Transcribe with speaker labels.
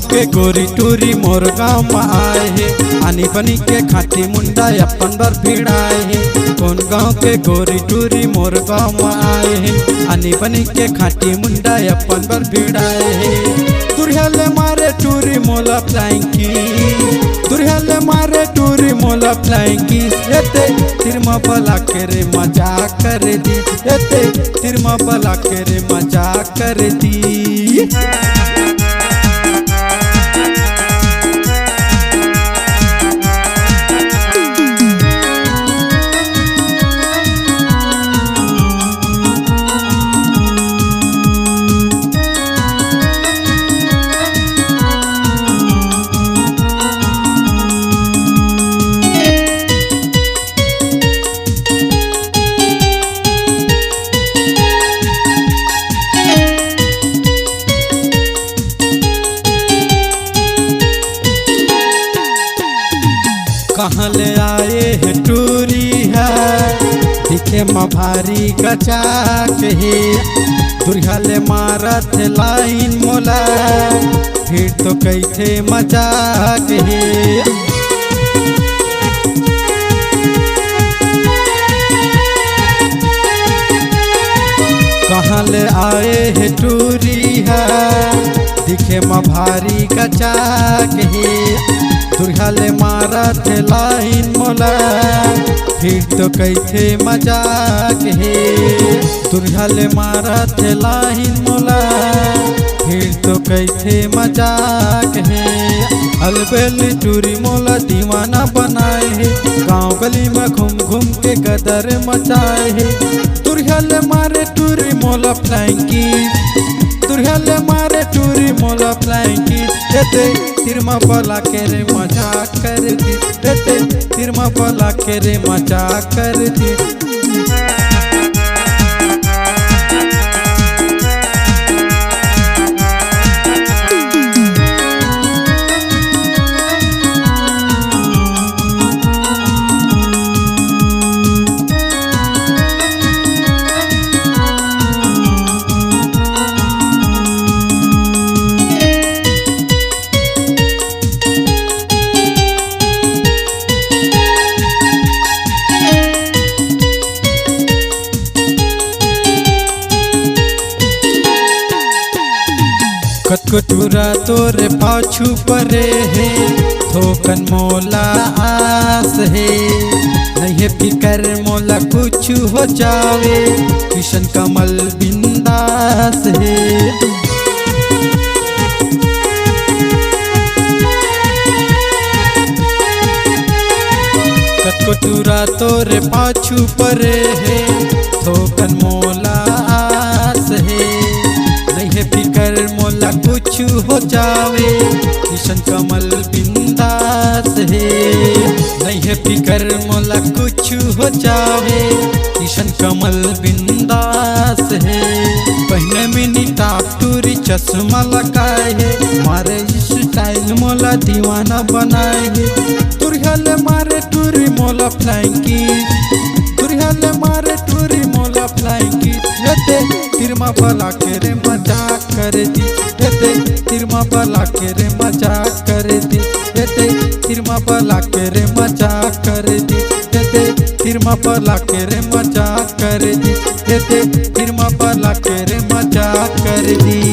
Speaker 1: के गोरी टूरी मोर गाँव में आए है, आनी बनी के खाती मुंडा अपन बर भिड़ाए है। कौन गाँव के गोरी टूरी मोर गाँव में आए है, आनी बनी के खाती मुंडा अपन बर भिड़ाए है। दुर्हले मारे टूरी मोला फ्लाइंगी, दुर्हले मारे टूरी मोला फ्लाइंगी। एते तिरमा बला के रे मजा कर दी, एते तिरमा बला के रे मजा कर दी। कहाँ ले आए है टूरी है, दिखे भारी गचा के है। दुर्हले मारत लाइन मोला, फिर तो कैथे मजाक है। कहाँ ले आए है टूरी है, दिखे भारी गचा के है। दुर्हले मारत लाइन मोला, फिर तो कैथे मजाक है। दुर्हले मारत लाइन मोला, फिर तो कैथे मजाक है। अलबेली टूरी मोला दीवाना बनाए है, गाँव गली में घूम घूम के गदर मचाए है। दुर्हले मारे टूरी मोला फ्लाइंगी, दुर्हले मारे टूरी मोला फ्लाइंगी। देते तिरमा बला के रे मजा कर दी, देते तिरमा बला के रे मजा कर दी। कटकुटुरा तोरे पाछू परे है, थोकन मोला आस है। नहीं फिकर मोला कुछ हो जावे, किशन कमल बिंदास है। कटकुटुरा तोरे पाछू परे है, थोकन मोला आस है। नहीं फिकर मोला कुछ हो जावे, किशन कमल बिंदास है। नहीं फिकर मोला कुछ हो जावे, किशन कमल बिंदास है। पहने मिनी टाप टूरी चश्मा लगाए है, मारे स्टाइल मोला दीवाना बनाए है। दुर्हले मारे टूरी मोला फ्लाइंगी, दुर्हले मारे टूरी मोला फ्लाइंगी। देते तिरमा बला के रे मजा कर दी, देते तिरमा बला के रे मजा कर दी। देते तिरमा बला के रे मजा कर दी, देते तिरमा बला के रे मजा कर दी। देते तिरमा बला के रे मजा कर दी।